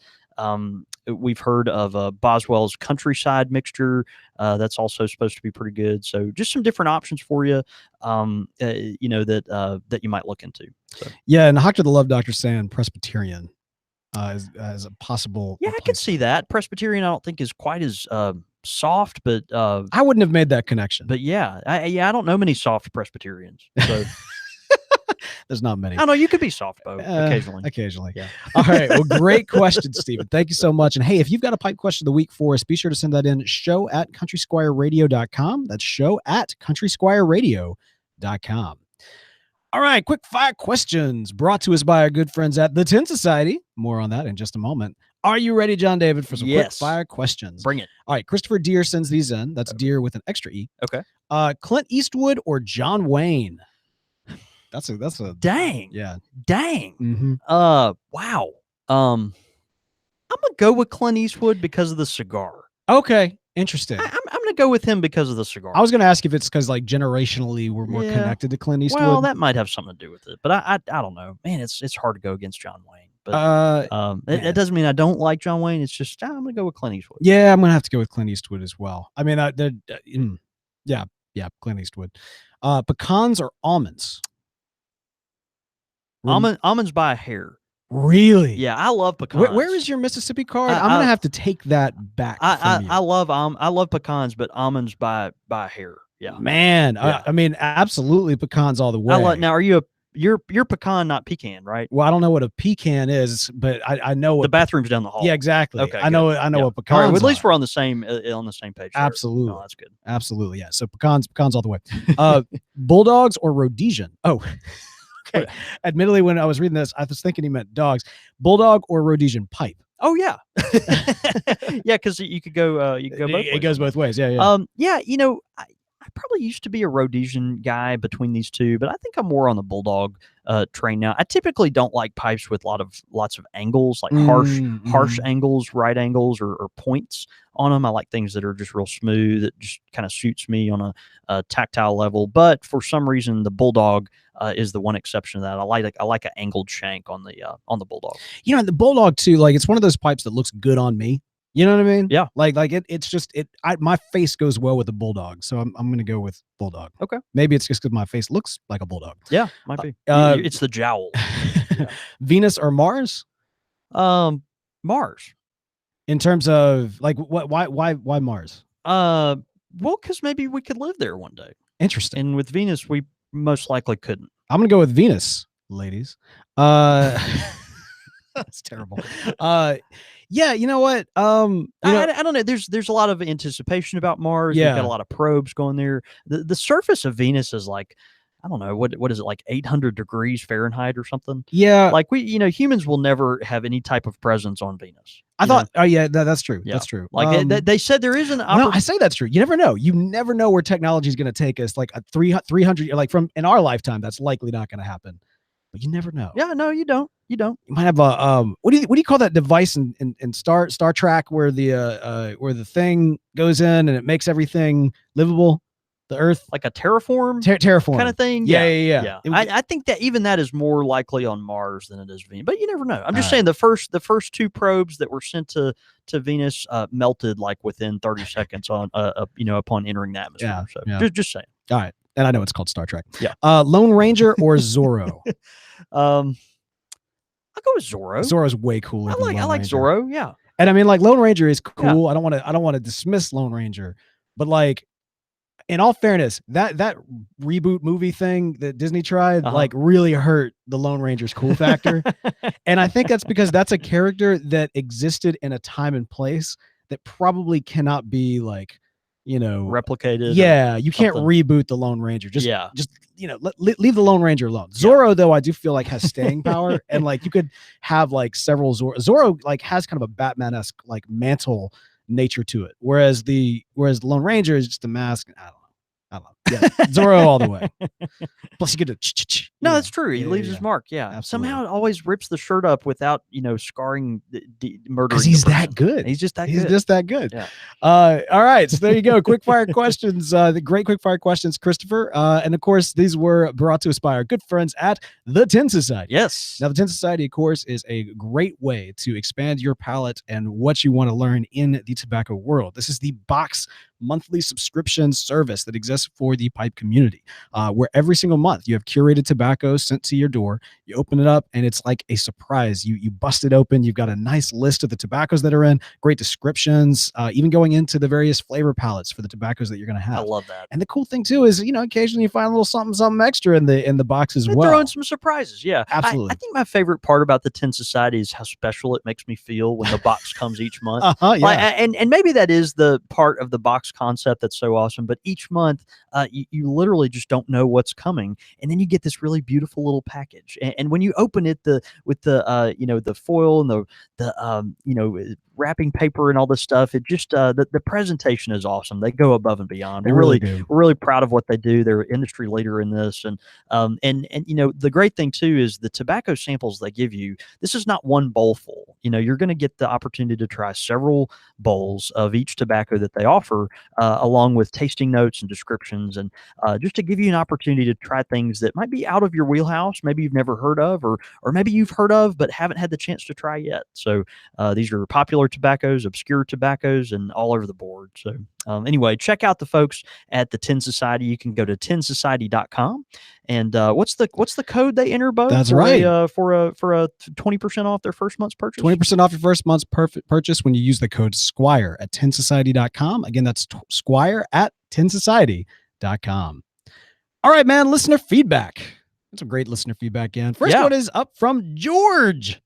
We've heard of Boswell's Countryside mixture. That's also supposed to be pretty good. So just some different options for you, that you might look into. So. Yeah, and Dr. the Love Doctor saying Presbyterian as a possible. Yeah, I could see that. Presbyterian I don't think is quite as soft, but I wouldn't have made that connection. But yeah, I don't know many soft Presbyterians. So there's not many. I know you could be soft, Beau, occasionally. Occasionally, yeah. All right. Well, great question, Stephen. Thank you so much. And hey, if you've got a pipe question of the week for us, be sure to send that in show@countrysquireradio.com. That's show@countrysquireradio.com. All right, quick fire questions brought to us by our good friends at the Tin Society. More on that in just a moment. Are you ready, John David, for some quick fire questions? Bring it. All right, Christopher Deere sends these in. That's Deere with an extra E. Okay. Clint Eastwood or John Wayne? That's a dang. Yeah. Dang. Mm-hmm. Wow. I'm gonna go with Clint Eastwood because of the cigar. Okay. Interesting. I'm gonna go with him because of the cigar. I was gonna ask if it's because like generationally we're more connected to Clint Eastwood. Well, that might have something to do with it, but I don't know. Man, it's hard to go against John Wayne. But it doesn't mean I don't like John Wayne. It's just I'm gonna go with Clint Eastwood. Yeah, I'm gonna have to go with Clint Eastwood as well. I mean, yeah, Clint Eastwood. Pecans or almonds? Almonds by a hair. Really? Yeah, I love pecans. Where is your Mississippi card? I'm gonna have to take that back. I love pecans, but almonds by a hair. Yeah, man. Yeah. I mean, absolutely pecans all the way. Now, are you you're pecan, not pecan, right? Well, I don't know what a pecan is, but I know the bathroom's down the hall. Yeah, exactly. Okay, I know what pecans. All right, well, at least we're on the same page. Absolutely. No, that's good. Absolutely, yeah. So pecans all the way. Bulldogs or Rhodesian? Oh. Okay. Admittedly, when I was reading this, I was thinking he meant dogs. Bulldog or Rhodesian pipe? Oh yeah, yeah, because you could go both ways. It goes both ways. Yeah, yeah. Yeah, I probably used to be a Rhodesian guy between these two, but I think I'm more on the Bulldog train now. I typically don't like pipes with lots of angles, like harsh angles, right angles, or points on them. I like things that are just real smooth. That just kind of suits me on a tactile level. But for some reason, the Bulldog is the one exception to that. I like an angled shank on the Bulldog. You know, the Bulldog too. Like it's one of those pipes that looks good on me. You know what I mean? Yeah. Like it's just my face goes well with the Bulldog, so I'm gonna go with Bulldog. Okay. Maybe it's just because my face looks like a Bulldog. Yeah, might be. It's the jowl. Yeah. Venus or Mars? Mars. In terms of like why Mars? Well, because maybe we could live there one day. Interesting. And with Venus, we most likely couldn't. I'm gonna go with Venus, ladies. That's terrible. Yeah, you know what? I don't know. There's a lot of anticipation about Mars. Yeah. We've got a lot of probes going there. The surface of Venus is like, I don't know, what is it, like 800 degrees Fahrenheit or something? Yeah. Like humans will never have any type of presence on Venus. I thought, oh yeah, that's true. Yeah. That's true. Like they said there is an no, I say that's true. You never know. You never know where technology is going to take us. Like a 300, like from in our lifetime, that's likely not going to happen. But you never know. Yeah, no, you don't. You might have a what do you call that device in Star Trek where the thing goes in and it makes everything livable, the Earth, like a terraform terraform kind of thing. Yeah. I think that even that is more likely on Mars than it is Venus, but you never know. I'm just saying the first two probes that were sent to Venus melted like within 30 seconds on upon entering the atmosphere. Just saying. All right, and I know it's called Star Trek. Yeah. Lone Ranger or Zorro? I'll go with Zorro. Zorro's way cooler. I like Zorro. Yeah. And I mean, like Lone Ranger is cool. Yeah. I don't want to dismiss Lone Ranger, but like, in all fairness, that reboot movie thing that Disney tried like really hurt the Lone Ranger's cool factor. And I think that's because that's a character that existed in a time and place that probably cannot be like, replicated. Yeah, you can't reboot the Lone Ranger. Just leave the Lone Ranger alone. Zorro, though, I do feel like has staying power, and like you could have like several Zorro like has kind of a Batman-esque like mantle nature to it, whereas the Lone Ranger is just a mask. I don't know. Yeah, Zorro all the way. Plus, you get to no, that's true. He leaves his mark. Yeah, absolutely. Somehow it always rips the shirt up without scarring, murdering. Because he's that good. He's just that. He's just that good. Yeah. All right. So there you go. Quick fire questions. The great quick fire questions, Christopher. And of course, these were brought to us by our good friends at the Tin Society. Yes. Now, the Tin Society, of course, is a great way to expand your palate and what you want to learn in the tobacco world. This is the box monthly subscription service that exists for the pipe community, where every single month you have curated tobacco sent to your door. You open it up and it's like a surprise. You bust it open. You've got a nice list of the tobaccos that are in, great descriptions, even going into the various flavor palettes for the tobaccos that you're going to have. I love that. And the cool thing too is, occasionally you find a little something extra in the box as well. Throw in some surprises. Yeah, absolutely. I think my favorite part about the Tin Society is how special it makes me feel when the box comes each month. And maybe that is the part of the box concept that's so awesome. But each month, you literally just don't know what's coming, and then you get this really beautiful little package. And when you open it, with the foil and the wrapping paper and all this stuff, it just the presentation is awesome. They go above and beyond. We're really proud of what they do. They're an industry leader in this, and the great thing too is the tobacco samples they give you. This is not one bowl full. You're going to get the opportunity to try several bowls of each tobacco that they offer, along with tasting notes and descriptions, and just to give you an opportunity to try things that might be out of your wheelhouse, maybe you've never heard of, or maybe you've heard of but haven't had the chance to try yet. So these are popular tobaccos, obscure tobaccos, and all over the board. So anyway, check out the folks at the Tin Society. You can go to tinsociety.com. And what's the code they enter, Beau? That's right. For a 20% off their first month's purchase. 20% off your first month's purchase when you use the code Squire at tinsociety.com. Again, that's Squire at tinsociety.com. All right, man. Listener feedback. That's some great listener feedback in. First one is up from George.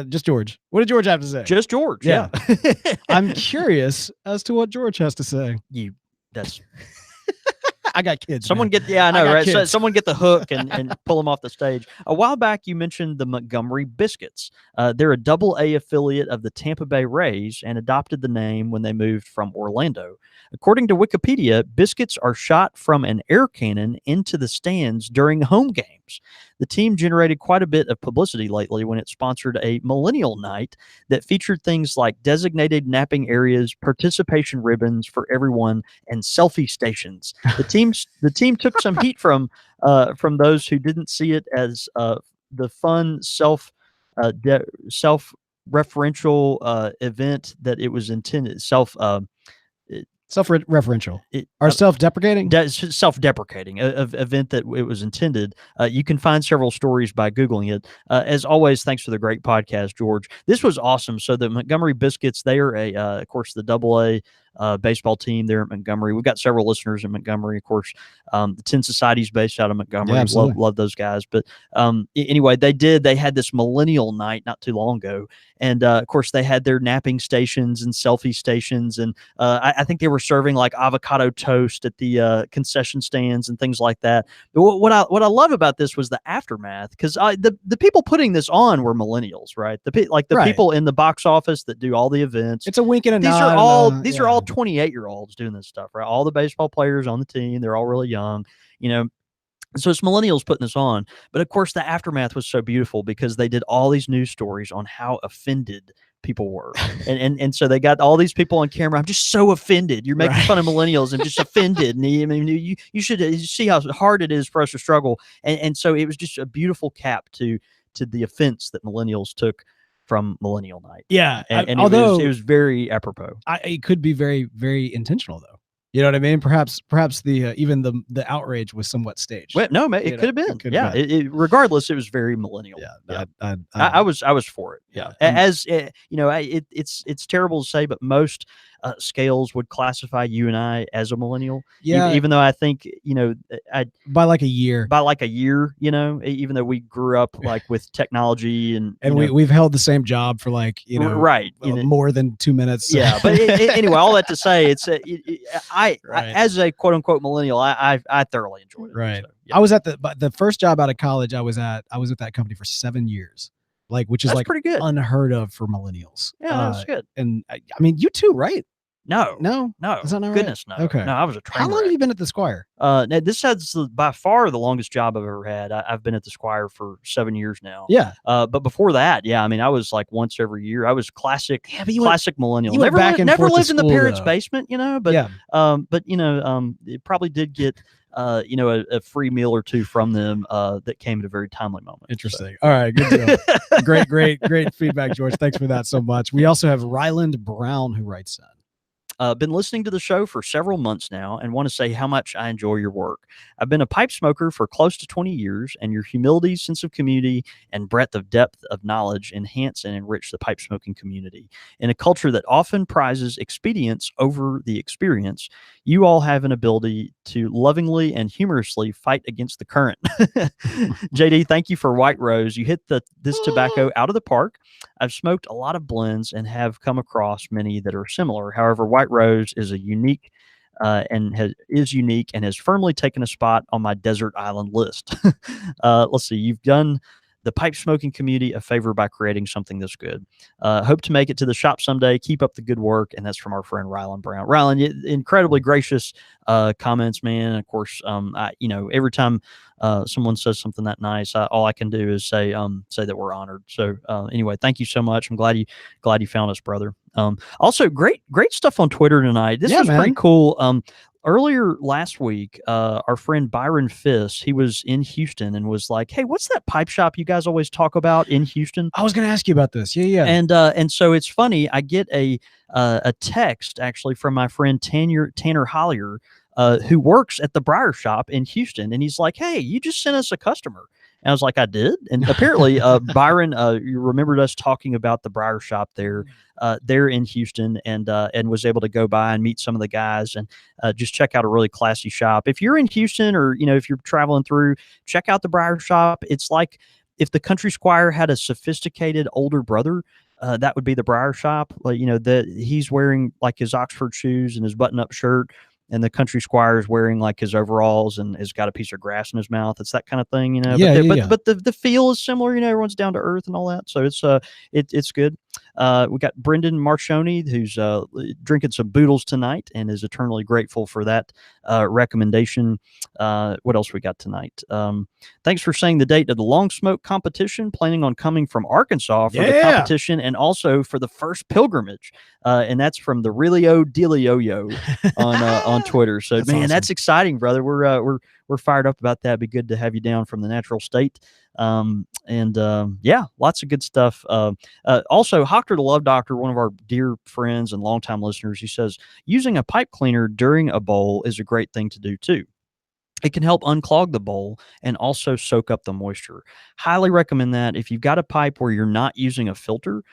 Just George. What did George have to say? Just George. Yeah. I'm curious as to what George has to say. I got kids. Someone man. get, yeah, I know, got right? So, kids. someone get the hook and pull them off the stage. A while back, you mentioned the Montgomery Biscuits. They're a Double-A affiliate of the Tampa Bay Rays and adopted the name when they moved from Orlando. According to Wikipedia, biscuits are shot from an air cannon into the stands during home games. The team generated quite a bit of publicity lately when it sponsored a Millennial Night that featured things like designated napping areas, participation ribbons for everyone, and selfie stations. The team took some heat from those who didn't see it as the fun self referential event that it was intended. Self-referential or self-deprecating. Self-deprecating event that it was intended. You can find several stories by Googling it. As always, thanks for the great podcast, George. This was awesome. So the Montgomery Biscuits, they are of course, the Double-A baseball team there at Montgomery. We've got several listeners in Montgomery, of course. The 10 Society's based out of Montgomery. Yeah, love those guys. But anyway, they had this Millennial Night not too long ago. And of course, they had their napping stations and selfie stations. And I think they were serving like avocado toast at the concession stands and things like that. But what I love about this was the aftermath, because the people putting this on were millennials, right? The people in the box office that do all the events. It's a wink and a these nod. These are all 28-year-olds doing this stuff, right? All the baseball players on the team, they're all really young, So it's millennials putting this on. But of course, the aftermath was so beautiful because they did all these news stories on how offended people were. And so they got all these people on camera. I'm just so offended. You're making fun of millennials. I'm just offended. And you should see how hard it is for us to struggle. And so it was just a beautiful cap to the offense that millennials took from Millennial Night. Yeah. And although it was very apropos. It could be very, very intentional, though. You know what I mean? Perhaps the even the outrage was somewhat staged. Well, no, it could have been. Regardless, it was very millennial. Yeah. I was for it. Yeah. As it's terrible to say, but most scales would classify you and I as a millennial. Yeah. Even though I think, by like a year, even though we grew up like with technology and we've held the same job for like, right. More than 2 minutes. Yeah. But anyway, all that to say, it's I as a quote unquote millennial, I thoroughly enjoyed it. Right. So, yeah. I was at the first job out of college. I was with that company for 7 years. Which is that's like pretty good. Unheard of for millennials. Yeah, that's good. And I mean, you too, right? No. Is that not Goodness, right? no. Okay. No, I was a train How long have you been at the Squire? This is by far the longest job I've ever had. I've been at the Squire for 7 years now. Yeah. But before that, I mean, I was like once every year. I was classic millennial. You never lived in the parents' though. basement, But it probably did get a free meal or two from them that came at a very timely moment. Interesting. So. All right, good deal. great feedback, George. Thanks for that so much. We also have Ryland Brown who writes in. Been listening to the show for several months now and want to say how much I enjoy your work. I've been a pipe smoker for close to 20 years, and your humility, sense of community, and breadth of depth of knowledge enhance and enrich the pipe smoking community. In a culture that often prizes expedience over the experience, you all have an ability to lovingly and humorously fight against the current. JD, thank you for White Rose. You hit this tobacco out of the park. I've smoked a lot of blends and have come across many that are similar. However, White Rose is unique and has firmly taken a spot on my desert island list. Let's see. You've done the pipe smoking community a favor by creating something this good. Hope to make it to the shop someday. Keep up the good work. And that's from our friend Ryland Brown. Ryland, incredibly gracious comments, man. And of course, every time someone says something that nice, all I can do is say that we're honored. So anyway, thank you so much. I'm glad you found us, brother. Also, great stuff on Twitter tonight. This was pretty cool. Earlier last week, our friend Byron Fiss, he was in Houston and was like, "Hey, what's that pipe shop you guys always talk about in Houston?" I was going to ask you about this. Yeah. And so it's funny. I get a text actually from my friend Tanner Hollier, who works at the Briar Shop in Houston, and he's like, "Hey, you just sent us a customer." And I was like, "I did." And apparently, Byron, you remembered us talking about the Briar Shop there in Houston, and was able to go by and meet some of the guys and just check out a really classy shop. If you're in Houston, or if you're traveling through, check out the Briar Shop. It's like if the Country Squire had a sophisticated older brother. That would be the Briar Shop. Like, that he's wearing like his Oxford shoes and his button-up shirt. and the Country Squire is wearing like his overalls and has got a piece of grass in his mouth. It's that kind of thing, you know. Yeah, But the feel is similar, you know. Everyone's down to earth and all that, so it's good. We got Brendan Marshoni, who's drinking some Boodles tonight and is eternally grateful for that recommendation. What else we got tonight? Thanks for saying the date of the long smoke competition. Planning on coming from Arkansas for the competition and also for the first pilgrimage. And that's from the Realio Delio on Twitter. So that's awesome. That's exciting, brother. We're fired up about that. It'd be good to have you down from the natural state. Yeah, lots of good stuff. Also, Hoctor the Love Doctor, one of our dear friends and longtime listeners, he says using a pipe cleaner during a bowl is a great thing to do too. It can help unclog the bowl and also soak up the moisture. Highly recommend that. If you've got a pipe where you're not using a filter,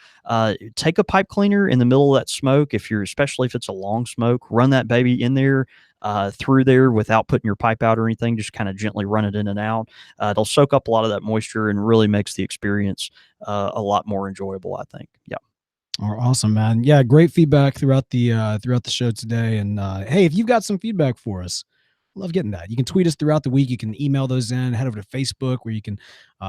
take a pipe cleaner in the middle of that smoke. Especially if it's a long smoke, run that baby in there, through there without putting your pipe out or anything. Just kind of gently run it in and out. It'll soak up a lot of that moisture and really makes the experience a lot more enjoyable, I think. Yeah. Oh, awesome, man. Yeah, great feedback throughout the show today. And hey, if you've got some feedback for us, love getting that. You can tweet us throughout the week. You can email those in. Head over to Facebook where you can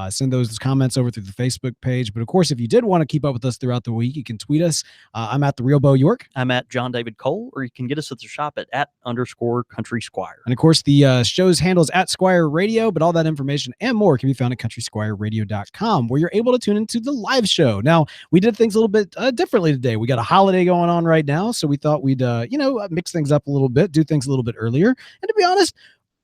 send those comments over through the Facebook page. But of course, if you did want to keep up with us throughout the week, you can tweet us. I'm at the Real Beau York. I'm at John David Cole, or you can get us at the shop at @_Country Squire. And of course, the show's handles at Squire Radio, but all that information and more can be found at CountrySquireRadio.com, where you're able to tune into the live show. Now, we did things a little bit differently today. We got a holiday going on right now, so we thought we'd mix things up a little bit, do things a little bit earlier. And to be honest,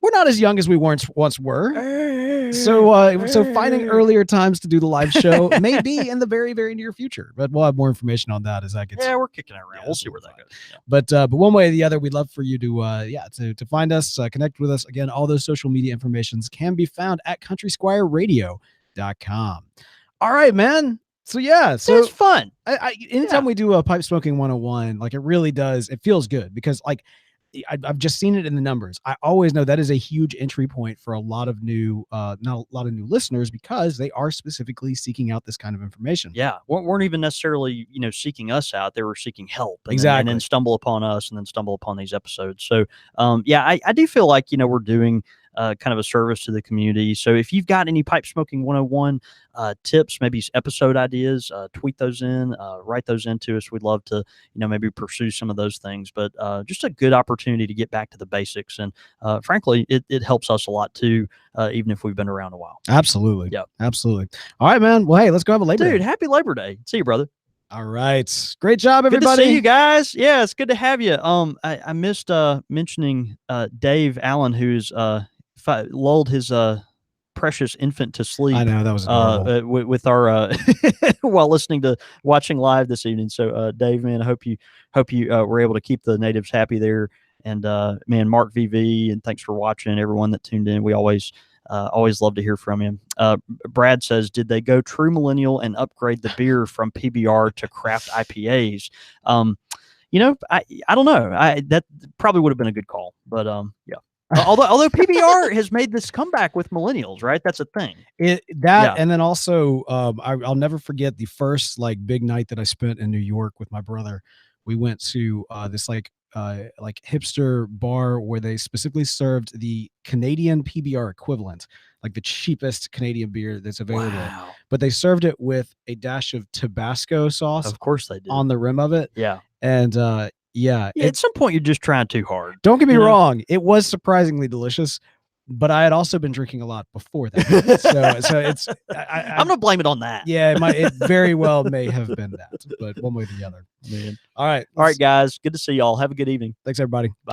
we're not as young as we once were. So finding earlier times to do the live show may be in the very, very near future. But we'll have more information on that as that gets. Yeah, we're kicking it around. We'll see where that goes. Yeah. But one way or the other, we'd love for you to find us, connect with us. Again, all those social media informations can be found at CountrySquireRadio.com. All right, man. So it's fun. Anytime we do a pipe smoking 101, like it really does, it feels good because like I've just seen it in the numbers. I always know that is a huge entry point for a lot of new listeners because they are specifically seeking out this kind of information. Yeah, weren't even necessarily seeking us out; they were seeking help. Exactly, and then stumble upon us, and then stumble upon these episodes. So, I do feel like we're doing kind of a service to the community. So if you've got any pipe smoking 101 tips, maybe episode ideas, tweet those in, write those into us. We'd love to, maybe pursue some of those things, but just a good opportunity to get back to the basics. And frankly, it helps us a lot too, even if we've been around a while. Absolutely. Yeah, absolutely. All right, man. Well, hey, let's go have a Labor Day. Dude, happy Labor Day. See you, brother. All right. Great job, everybody. Good to see you guys. Yeah, it's good to have you. I missed mentioning Dave Allen, who's lulled his precious infant to sleep. I know, that was with our while watching live this evening. So Dave, man, I hope you were able to keep the natives happy there. And man, Mark VV, and thanks for watching, everyone that tuned in. We always love to hear from you. Brad says, did they go true millennial and upgrade the beer from PBR to craft IPAs? I don't know. That probably would have been a good call, but yeah. Although PBR has made this comeback with millennials, right? That's a thing. And then also, I'll never forget the first big night that I spent in New York with my brother. We went to this hipster bar where they specifically served the Canadian PBR equivalent, like the cheapest Canadian beer that's available. Wow. But they served it with a dash of Tabasco sauce. Of course they did. On the rim of it. Yeah. And at some point you're just trying too hard. Don't get me wrong. It was surprisingly delicious, but I had also been drinking a lot before that. So it's, I'm going to blame it on that. Yeah, it very well may have been that, but one way or the other. Man. All right, guys. Good to see y'all. Have a good evening. Thanks, everybody. Bye.